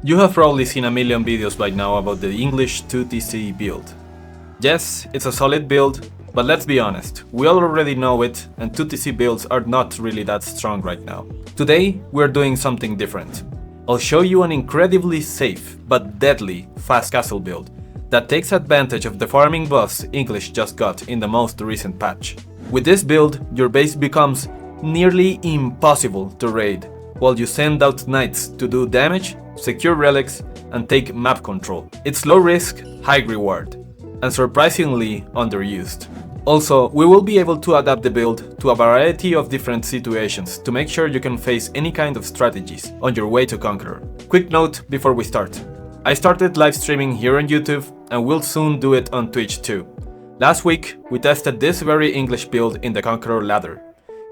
You have probably seen a million videos by now about the English 2TC build. Yes, it's a solid build, but let's be honest, we all already know it and 2TC builds are not really that strong right now. Today, we're doing something different. I'll show you an incredibly safe but deadly fast castle build that takes advantage of the farming buffs English just got in the most recent patch. With this build, your base becomes nearly impossible to raid, while you send out knights to do damage, secure relics, and take map control. It's low risk, high reward, and surprisingly underused. Also, we will be able to adapt the build to a variety of different situations to make sure you can face any kind of strategies on your way to Conqueror. Quick note before we start. I started live streaming here on YouTube and will soon do it on Twitch too. Last week, we tested this very English build in the Conqueror ladder.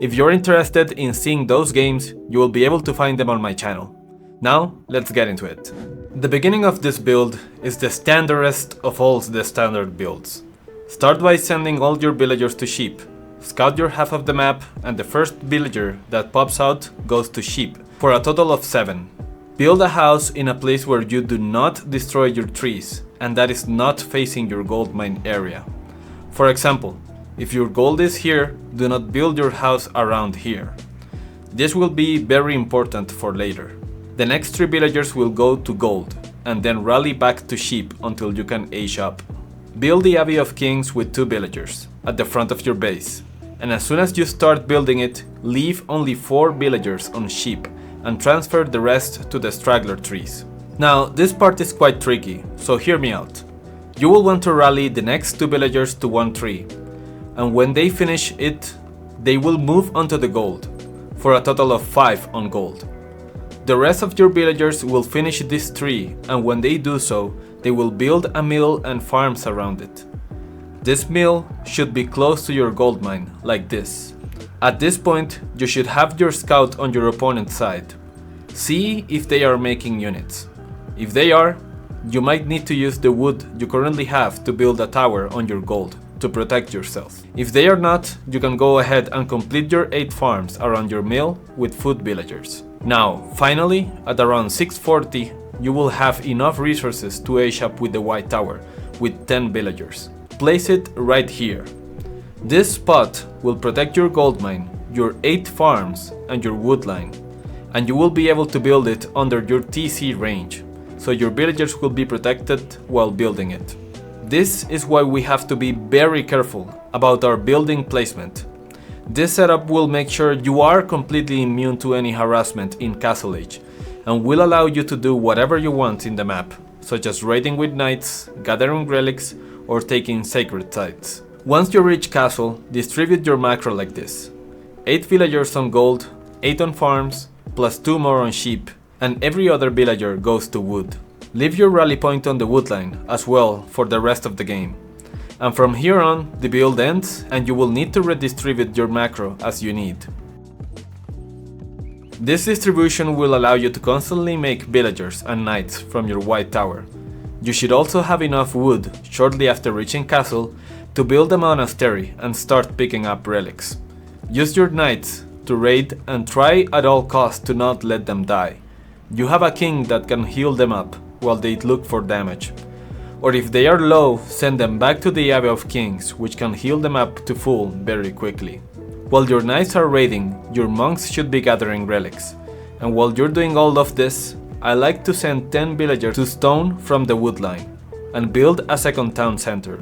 If you're interested in seeing those games, you will be able to find them on my channel. Now, let's get into it. The beginning of this build is the standardest of all the standard builds. Start by sending all your villagers to sheep. Scout your half of the map and the first villager that pops out goes to sheep, for a total of 7. Build a house in a place where you do not destroy your trees and that is not facing your gold mine area. For example, if your gold is here, do not build your house around here. This will be very important for later. The next 3 villagers will go to gold and then rally back to sheep until you can age up. Build the Abbey of Kings with 2 villagers at the front of your base, and as soon as you start building it, leave only 4 villagers on sheep and transfer the rest to the straggler trees. Now, this part is quite tricky, so hear me out. You will want to rally the next 2 villagers to one tree, and when they finish it, they will move onto the gold, for a total of 5 on gold. The rest of your villagers will finish this tree, and when they do so, they will build a mill and farms around it. This mill should be close to your gold mine, like this. At this point, you should have your scout on your opponent's side. See if they are making units. If they are, you might need to use the wood you currently have to build a tower on your gold to protect yourself. If they are not, you can go ahead and complete your 8 farms around your mill with food villagers. Now, finally, at around 640, you will have enough resources to age up with the white tower with 10 villagers. Place it right here. This spot will protect your gold mine, your 8 farms, and your wood line, and you will be able to build it under your TC range, so your villagers will be protected while building it. This is why we have to be very careful about our building placement. This setup will make sure you are completely immune to any harassment in Castle Age, and will allow you to do whatever you want in the map, such as raiding with knights, gathering relics, or taking sacred sites. Once you reach castle, distribute your macro like this. 8 villagers on gold, 8 on farms, plus 2 more on sheep, and every other villager goes to wood. Leave your rally point on the wood line as well for the rest of the game. And from here on, the build ends and you will need to redistribute your macro as you need. This distribution will allow you to constantly make villagers and knights from your white tower. You should also have enough wood shortly after reaching castle to build a monastery and start picking up relics. Use your knights to raid and try at all costs to not let them die. You have a king that can heal them up while they look for damage. Or if they are low, send them back to the Abbey of Kings, which can heal them up to full very quickly. While your knights are raiding, your monks should be gathering relics. And while you're doing all of this, I like to send 10 villagers to stone from the wood line and build a second town center.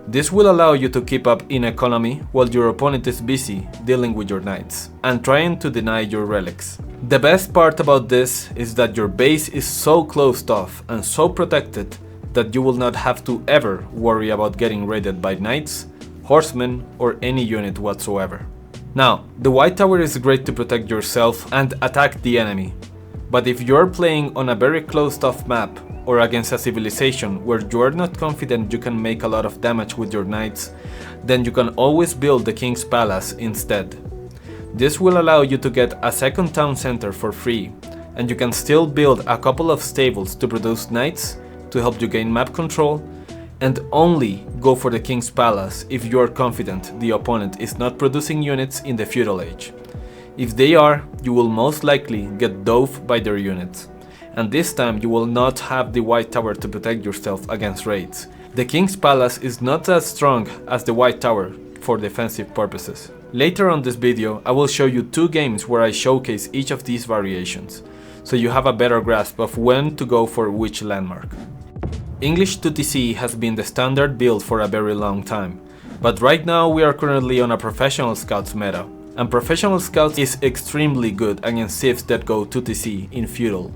This will allow you to keep up in economy while your opponent is busy dealing with your knights and trying to deny your relics. The best part about this is that your base is so closed off and so protected that you will not have to ever worry about getting raided by knights, horsemen, or any unit whatsoever. Now, the white tower is great to protect yourself and attack the enemy, but if you're playing on a very closed off map or against a civilization where you are not confident you can make a lot of damage with your knights, then you can always build the King's Palace instead. This will allow you to get a second town center for free, and you can still build a couple of stables to produce knights to help you gain map control, and only go for the King's Palace if you are confident the opponent is not producing units in the feudal age. If they are, you will most likely get dove by their units, and this time you will not have the White Tower to protect yourself against raids. The King's Palace is not as strong as the White Tower for defensive purposes. Later on this video, I will show you 2 games where I showcase each of these variations, so you have a better grasp of when to go for which landmark. English 2TC has been the standard build for a very long time, but right now we are currently on a Professional Scouts meta, and Professional Scouts is extremely good against civs that go 2TC in feudal,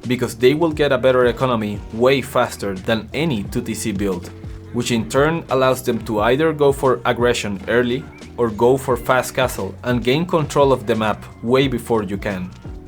because they will get a better economy way faster than any 2TC build, which in turn allows them to either go for aggression early or go for fast castle and gain control of the map way before you can.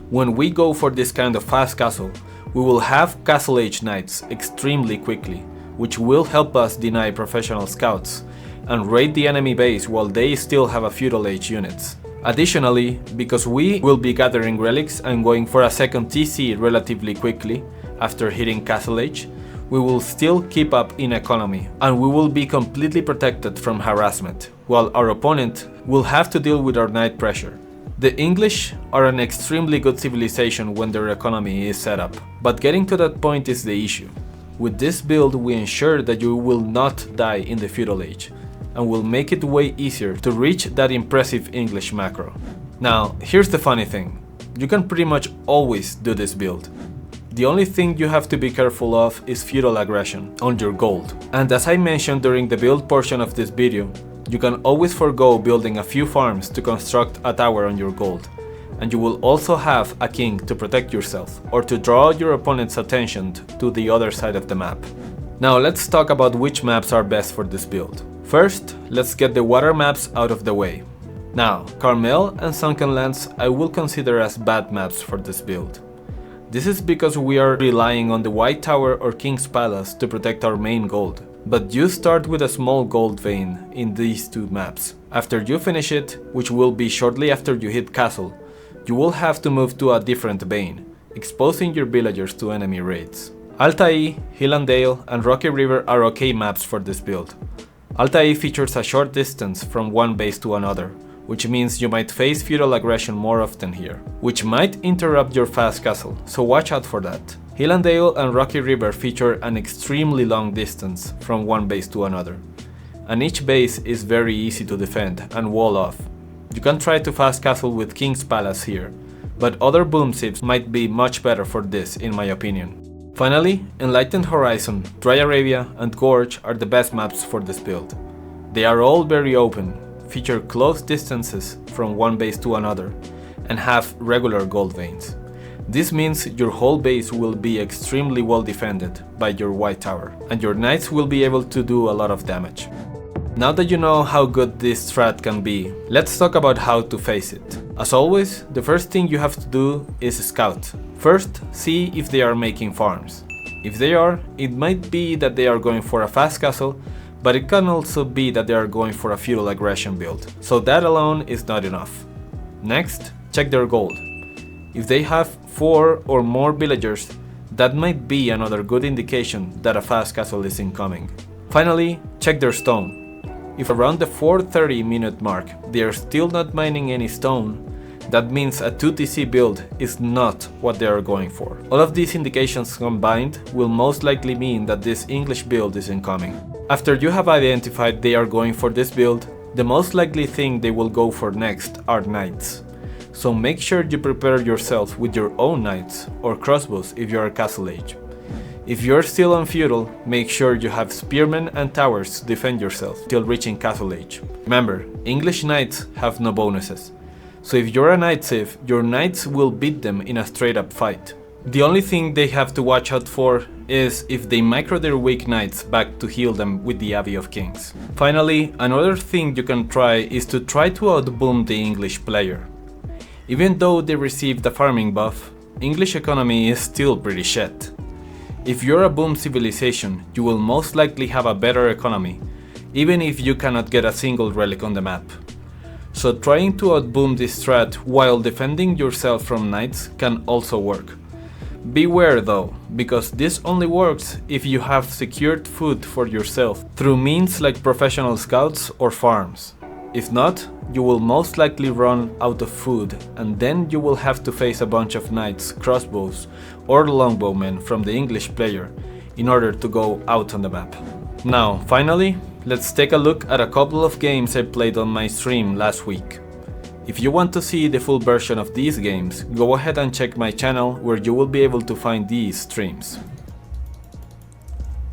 When we go for this kind of fast castle, we will have Castle Age Knights extremely quickly, which will help us deny Professional Scouts and raid the enemy base while they still have a Feudal Age units. Additionally, because we will be gathering relics and going for a second TC relatively quickly after hitting Castle Age, we will still keep up in economy and we will be completely protected from harassment, while our opponent will have to deal with our knight pressure. The English are an extremely good civilization when their economy is set up, but getting to that point is the issue. With this build we ensure that you will not die in the Feudal Age, and will make it way easier to reach that impressive English macro. Now, here's the funny thing, you can pretty much always do this build. The only thing you have to be careful of is feudal aggression on your gold. And as I mentioned during the build portion of this video, you can always forego building a few farms to construct a tower on your gold, and you will also have a king to protect yourself or to draw your opponent's attention to the other side of the map. Now let's talk about which maps are best for this build. First, let's get the water maps out of the way. Now, Carmel and Sunken Lands I will consider as bad maps for this build. This is because we are relying on the White Tower or King's Palace to protect our main gold. But you start with a small gold vein in these 2 maps. After you finish it, which will be shortly after you hit Castle, you will have to move to a different vein, exposing your villagers to enemy raids. Altai, Hill and Dale, and Rocky River are okay maps for this build. Altai features a short distance from one base to another, which means you might face feudal aggression more often here, which might interrupt your fast castle, so watch out for that. Hillandale and Rocky River feature an extremely long distance from one base to another, and each base is very easy to defend and wall off. You can try to fast castle with King's Palace here, but other boom civs might be much better for this in my opinion. Finally, Enlightened Horizon, Dry Arabia and Gorge are the best maps for this build. They are all very open, feature close distances from one base to another, and have regular gold veins. This means your whole base will be extremely well defended by your White Tower, and your knights will be able to do a lot of damage. Now that you know how good this strat can be, let's talk about how to face it. As always, the first thing you have to do is scout. First, see if they are making farms. If they are, it might be that they are going for a fast castle, but it can also be that they are going for a feudal aggression build, so that alone is not enough. Next, check their gold. If they have 4 or more villagers, that might be another good indication that a fast castle is incoming. Finally, check their stone. If around the 4:30 minute mark they are still not mining any stone, that means a 2TC build is not what they are going for. All of these indications combined will most likely mean that this English build is incoming. After you have identified they are going for this build, the most likely thing they will go for next are knights. So make sure you prepare yourself with your own knights or crossbows if you are Castle Age. If you're still on feudal, make sure you have spearmen and towers to defend yourself till reaching Castle Age. Remember, English knights have no bonuses, so if you're a knight civ, your knights will beat them in a straight up fight. The only thing they have to watch out for is if they micro their weak knights back to heal them with the Abbey of Kings. Finally, another thing you can try is to try to outboom the English player. Even though they received a farming buff, English economy is still pretty shit. If you're a boom civilization, you will most likely have a better economy, even if you cannot get a single relic on the map. So trying to outboom this strat while defending yourself from knights can also work. Beware though, because this only works if you have secured food for yourself through means like professional scouts or farms. If not, you will most likely run out of food, and then you will have to face a bunch of knights, crossbows, or longbowmen from the English player in order to go out on the map. Now, finally, let's take a look at a couple of games I played on my stream last week. If you want to see the full version of these games, go ahead and check my channel where you will be able to find these streams.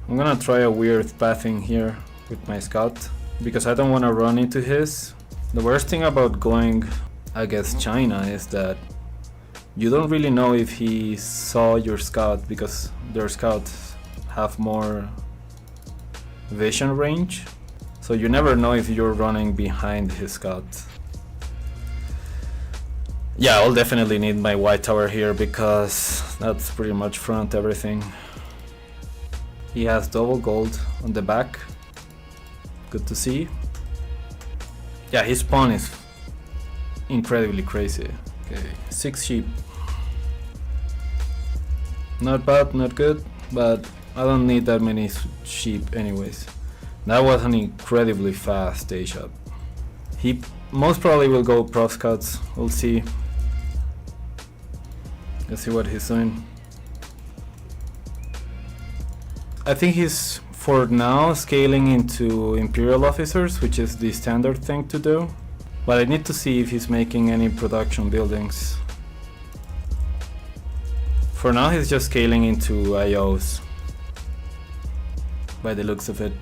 I'm gonna try a weird pathing here with my scout, because I don't want to run into his. The worst thing about going against China is that you don't really know if he saw your scout, because their scouts have more vision range, so you never know if you're running behind his scout. Yeah, I'll definitely need my white tower here because that's pretty much front everything. He has double gold on the back. Good to see. Yeah, his pawn is incredibly crazy. Okay, 6 sheep. Not bad, not good, but I don't need that many sheep anyways. That was an incredibly fast day shot. He most probably will go pro scouts, we'll see. Let's see what he's doing. I think he's, for now, scaling into Imperial officers, which is the standard thing to do. But I need to see if he's making any production buildings. For now, he's just scaling into IOs, by the looks of it.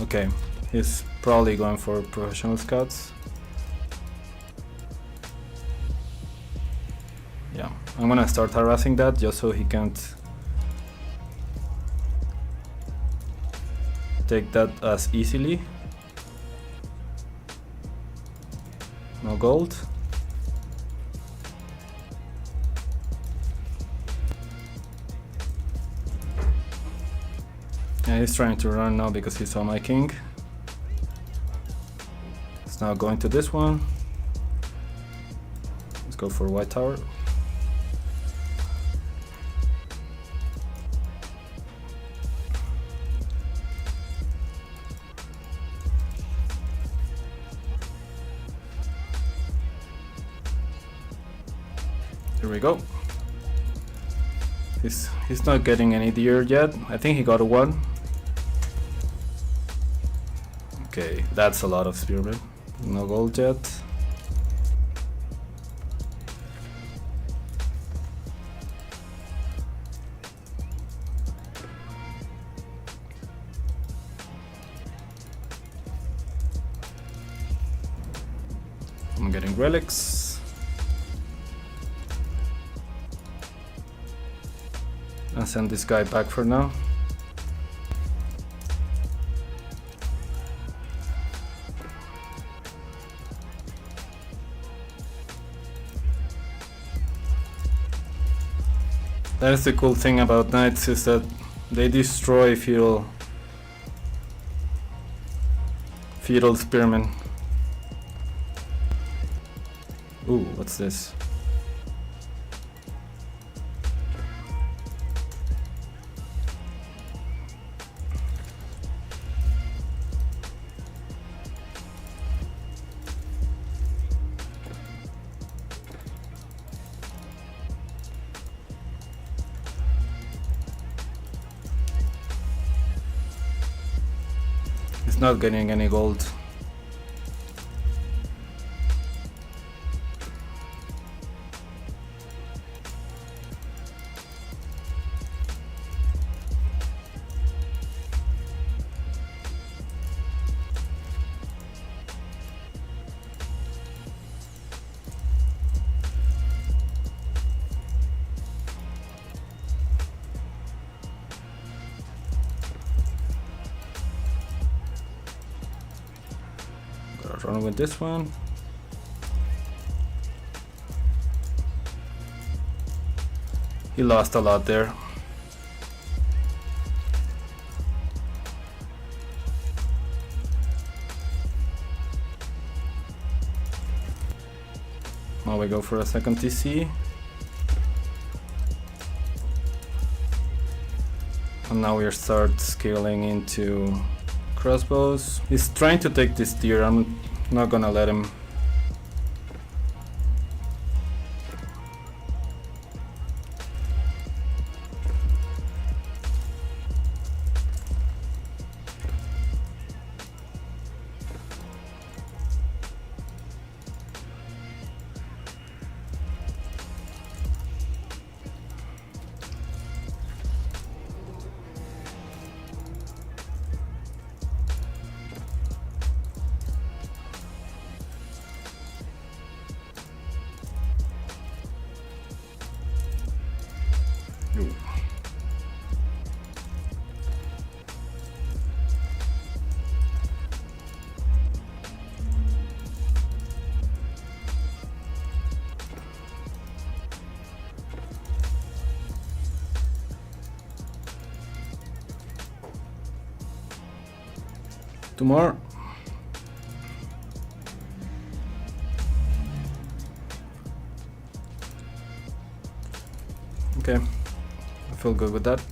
Okay, he's probably going for professional scouts. Yeah, I'm gonna start harassing that just so he can't take that as easily. No gold. Yeah, he's trying to run now because he saw my king. He's now going to this one. Let's go for white tower. Here we go. He's not getting any deer yet. I think he got a 1. Okay, that's a lot of spearmen. No gold yet. I'm getting relics. And send this guy back for now. That is the cool thing about knights, is that they destroy feudal spearmen. Ooh, what's this? It's not getting any gold. Run with this one. He lost a lot there. Now we go for a second TC. And now we start scaling into crossbows. He's trying to take this deer. I'm not gonna let him. Two more. Okay, I feel good with that.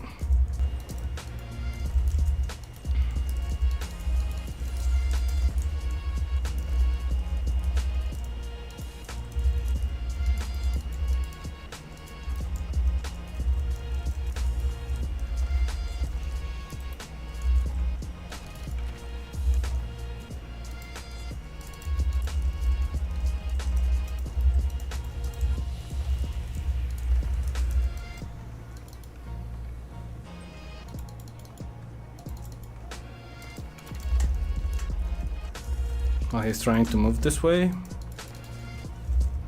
Oh, he's trying to move this way.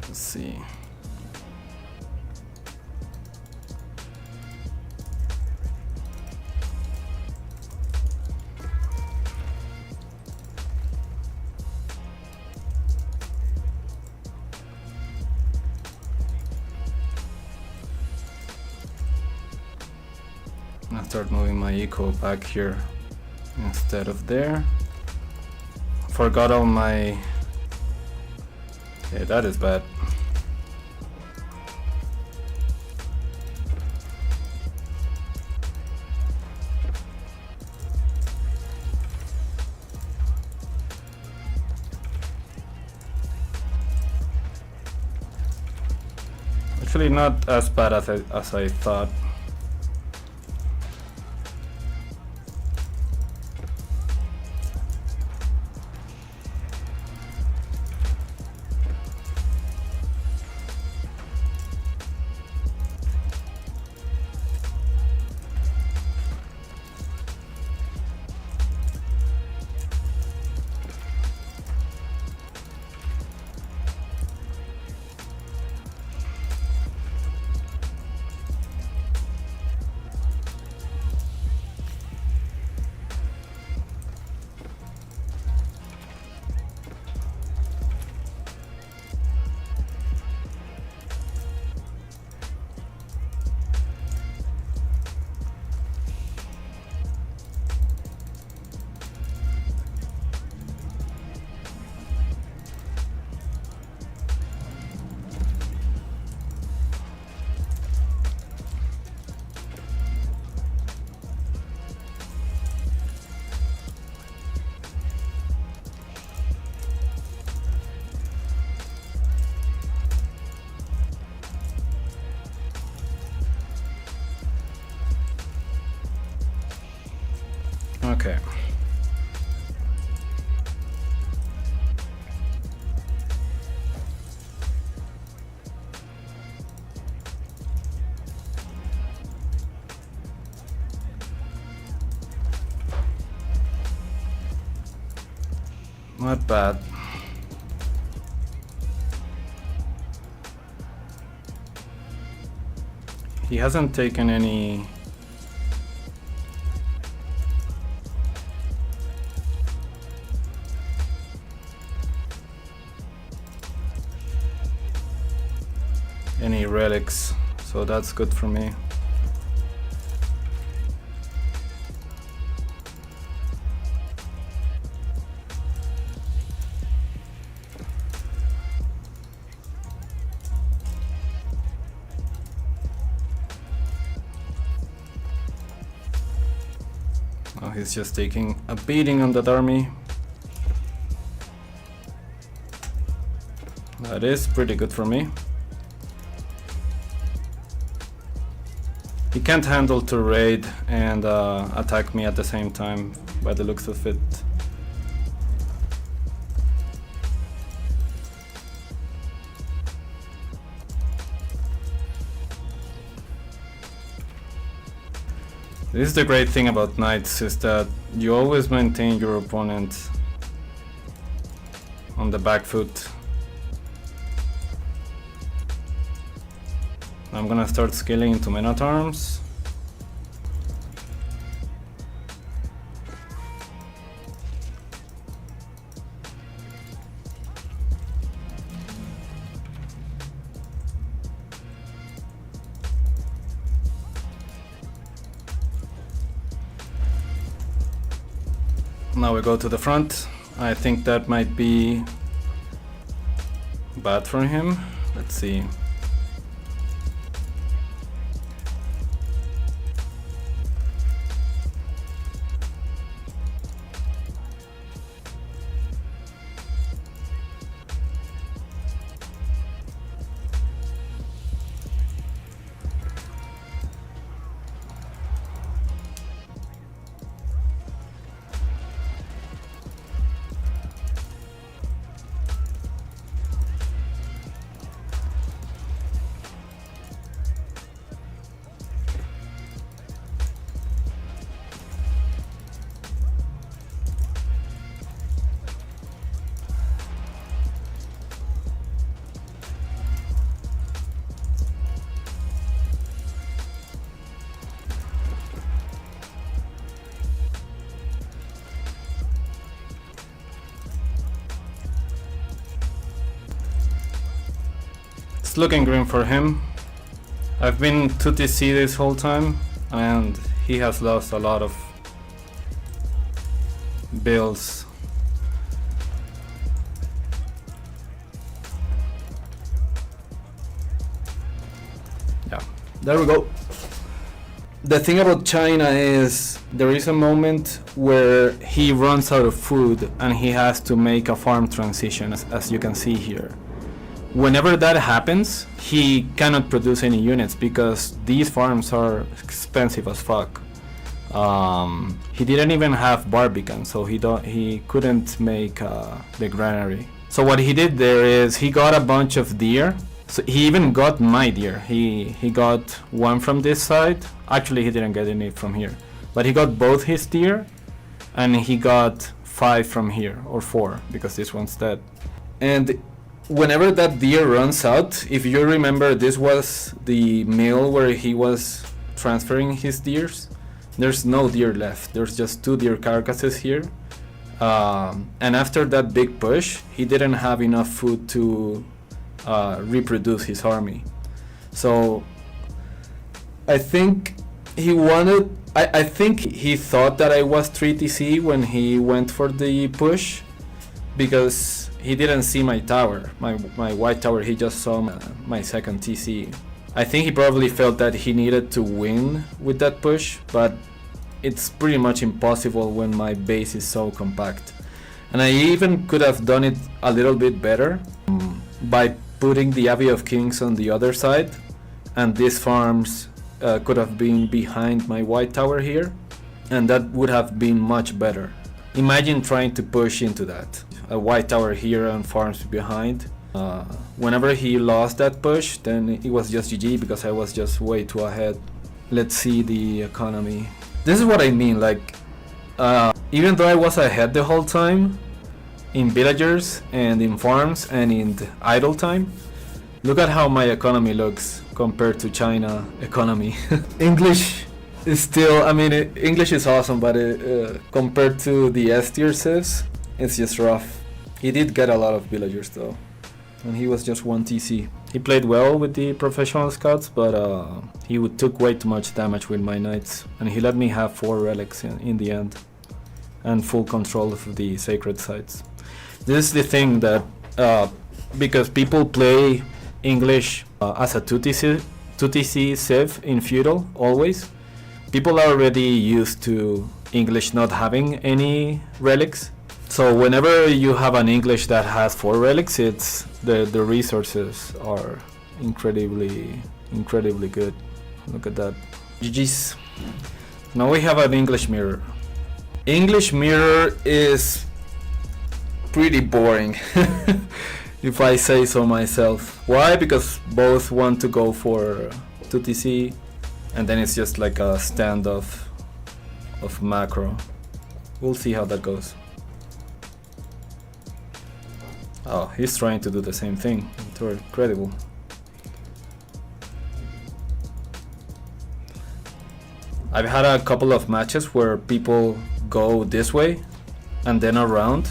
Let's see. I'll start moving my eco back here instead of there. Forgot all my... Yeah, that is bad. Actually not as bad as I thought. Okay. Not bad. He hasn't taken any relics, so that's good for me. Oh, he's just taking a beating on that army. That is pretty good for me. He can't handle to raid and attack me at the same time, by the looks of it. This is the great thing about knights, is that you always maintain your opponent on the back foot. I'm gonna start scaling into men at arms. Now we go to the front. I think that might be bad for him. Let's see. It's looking green for him. I've been 2TC this whole time and he has lost a lot of bills. Yeah, there we go. The thing about China is there is a moment where he runs out of food and he has to make a farm transition, as you can see here. Whenever that happens, he cannot produce any units because these farms are expensive as fuck. He didn't even have Barbican, so he couldn't make the granary. So what he did there is he got a bunch of deer. So he even got my deer. He got one from this side. Actually, he didn't get any from here, but he got both his deer, and he got 5 from here, or 4 because this one's dead. And whenever that deer runs out, if you remember, this was the mill where he was transferring his deers. There's no deer left. There's just 2 deer carcasses here. And after that big push, he didn't have enough food to reproduce his army. So I think he wanted, I think he thought that I was 3TC when he went for the push, because he didn't see my tower, my white tower. He just saw my second TC. I think he probably felt that he needed to win with that push, but it's pretty much impossible when my base is so compact. And I even could have done it a little bit better by putting the Abbey of Kings on the other side, and these farms could have been behind my white tower here, and that would have been much better. Imagine trying to push into that. A white tower here and farms behind. Whenever he lost that push, then it was just GG because I was just way too ahead. Let's see the economy. This is what I mean, like, even though I was ahead the whole time in villagers and in farms and in idle time, look at how my economy looks compared to China economy. English is still, I mean, English is awesome, but compared to the S tier civs, it's just rough. He did get a lot of villagers though, and he was just 1 TC. He played well with the professional scouts, but he took way too much damage with my knights, and he let me have 4 relics in the end, and full control of the sacred sites. This is the thing that, because people play English as a 2TC civ in feudal always, people are already used to English not having any relics. So whenever you have an English that has 4 relics, it's the resources are incredibly good. Look at that. GG's. Now we have an English mirror. English mirror is pretty boring, if I say so myself. Why? Because both want to go for 2TC, and then it's just like a standoff of macro. We'll see how that goes. Oh, he's trying to do the same thing. Incredible. I've had a couple of matches where people go this way and then around,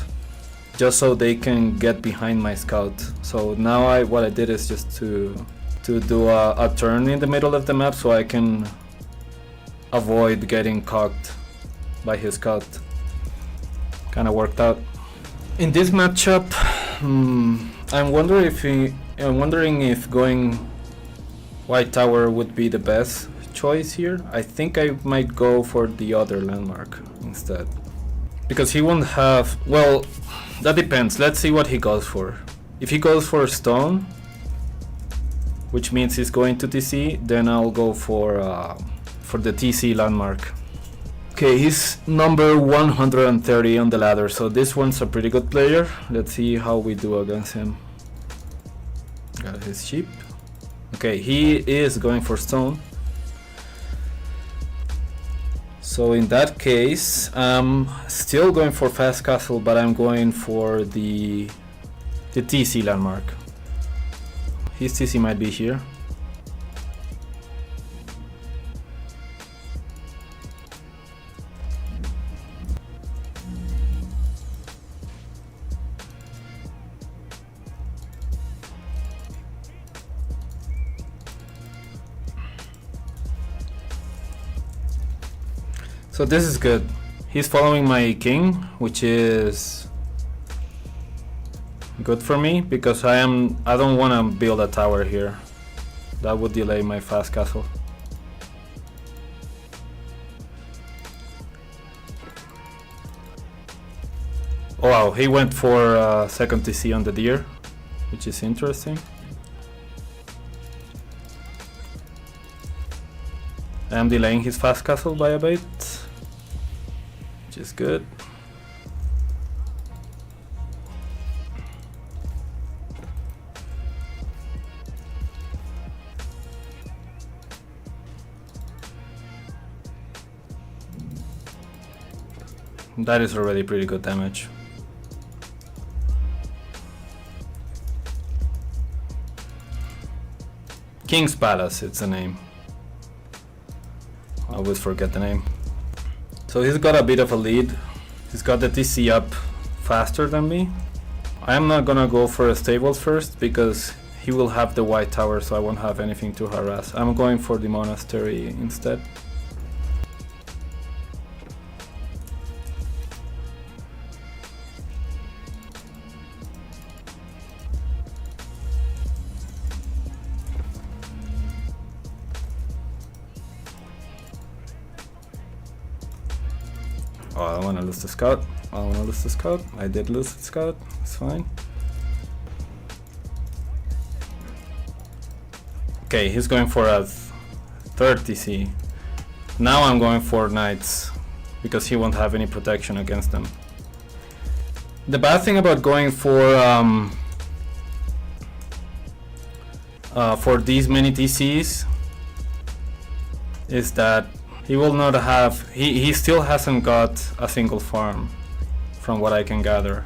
just so they can get behind my scout. So now what I did is just to do a turn in the middle of the map so I can avoid getting cocked by his scout. Kind of worked out. In this matchup, I'm wondering if going white tower would be the best choice here. I think I might go for the other landmark instead, because he won't have, well, that depends. Let's see what he goes for. If he goes for stone, which means he's going to TC, then I'll go for the TC landmark. Okay, he's number 130 on the ladder, so this one's a pretty good player. Let's see how we do against him. Got his sheep. Okay, he is going for stone. So in that case, I'm still going for fast castle, but I'm going for the TC landmark. His TC might be here. So this is good. He's following my king, which is good for me because I don't want to build a tower here. That would delay my fast castle. Oh wow, he went for second TC on the deer, which is interesting. I am delaying his fast castle by a bit, which is good. That is already pretty good damage. King's Palace, it's the name. I always forget the name. So he's got a bit of a lead. He's got the TC up faster than me. I am not gonna go for a stables first because he will have the white tower, so I won't have anything to harass. I'm going for the monastery instead. Oh, I don't want to lose the scout. I don't want to lose the scout. I did lose the scout. It's fine. Okay, he's going for a third TC. Now I'm going for knights because he won't have any protection against them. The bad thing about going for these many TCs is that he will not have, he still hasn't got a single farm from what I can gather.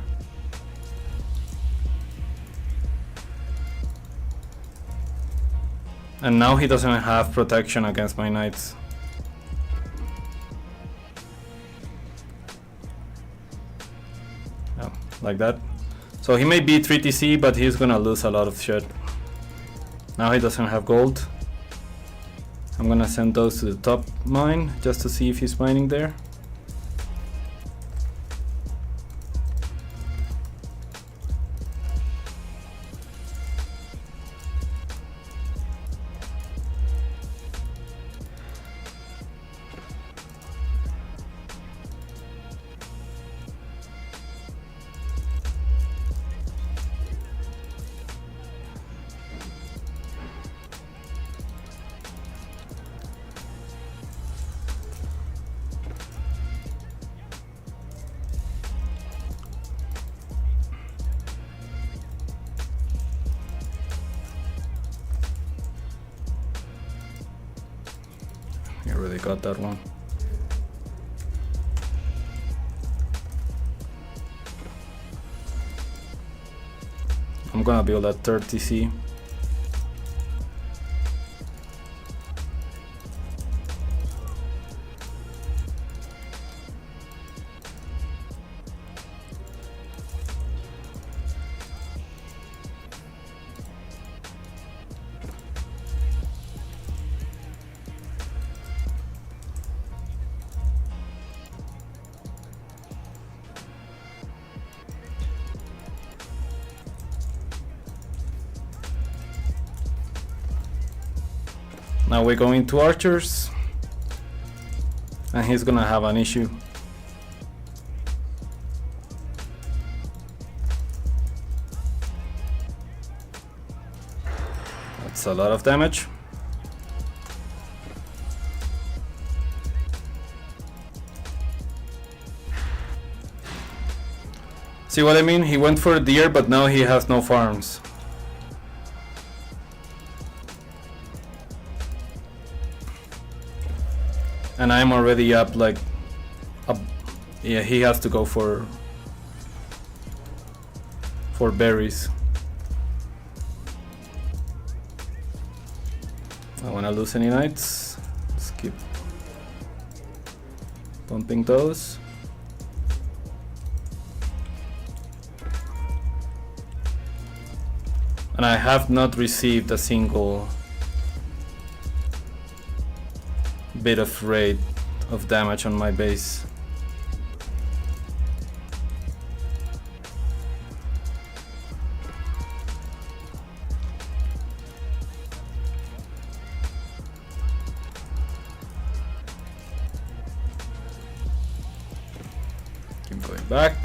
And now he doesn't have protection against my knights. Yeah, like that. So he may be 3 TC, but he's gonna lose a lot of shit. Now he doesn't have gold. I'm gonna send those to the top mine just to see if he's mining there. You really got that one. I'm gonna build that third TC. Now we're going to archers, and he's gonna have an issue. That's a lot of damage. See what I mean? He went for a deer, but now he has no farms. And I'm already up like yeah, he has to go for berries. I don't wanna lose any knights. Let's keep pumping those. And I have not received a single bit of rate of damage on my base. Keep going back.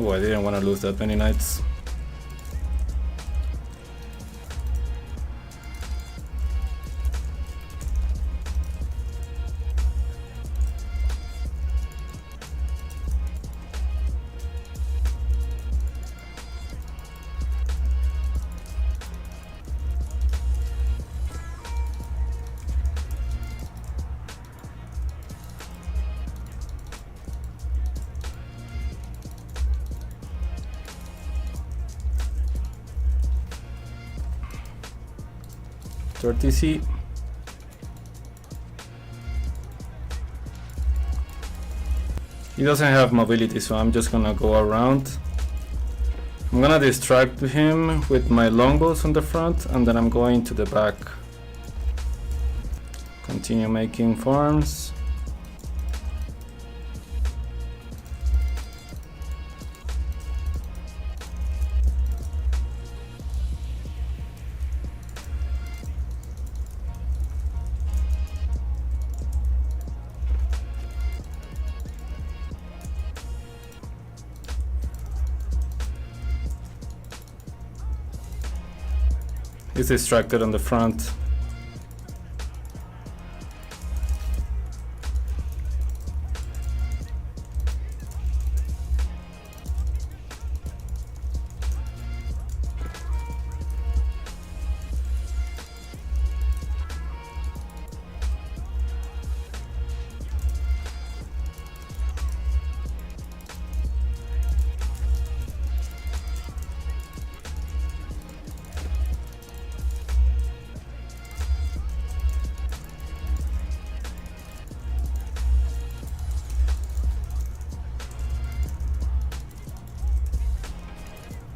Oh, I didn't want to lose that many knights. TC. He doesn't have mobility, so I'm just gonna go around. I'm gonna distract him with my longbows on the front, and then I'm going to the back. Continue making farms. He's distracted on the front.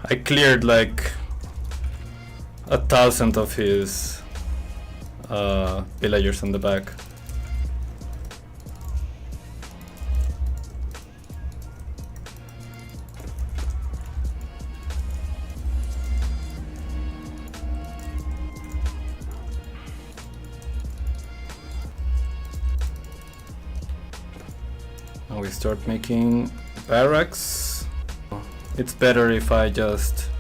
I cleared like 1,000 of his villagers on the back. Now we start making barracks. It's better if I just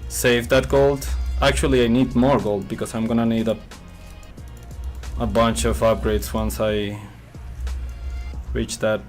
save that gold. Actually, I need more gold because I'm gonna need a bunch of upgrades once I reach that.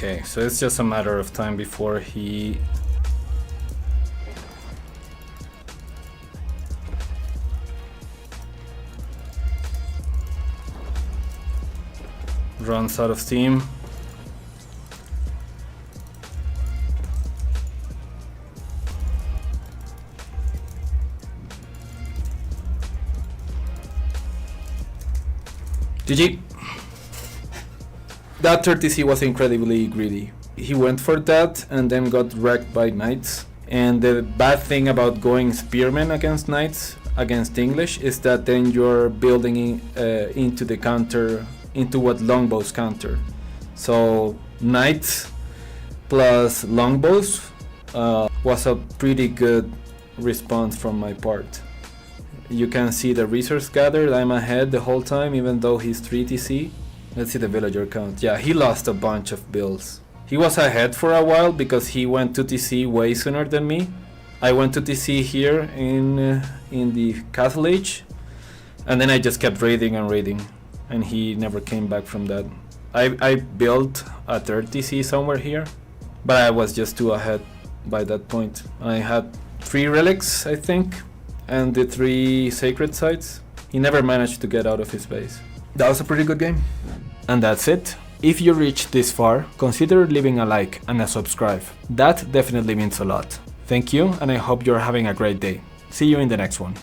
Okay, so it's just a matter of time before he runs out of steam. GG. That 30C was incredibly greedy. He went for that and then got wrecked by knights. And the bad thing about going spearmen against knights, against English, is that then you're building into the counter, into what longbows counter. So knights plus longbows was a pretty good response from my part. You can see the resource gathered. I'm ahead the whole time, even though he's 3 TC. Let's see the villager count. Yeah, he lost a bunch of builds. He was ahead for a while because he went to TC way sooner than me. I went to TC here in the Castle Age, and then I just kept raiding and raiding, and he never came back from that. I built a third TC somewhere here, but I was just too ahead by that point. I had 3 relics, I think, and the 3 sacred sites. He never managed to get out of his base. That was a pretty good game. And that's it. If you reached this far, consider leaving a like and a subscribe. That definitely means a lot. Thank you, and I hope you're having a great day. See you in the next one.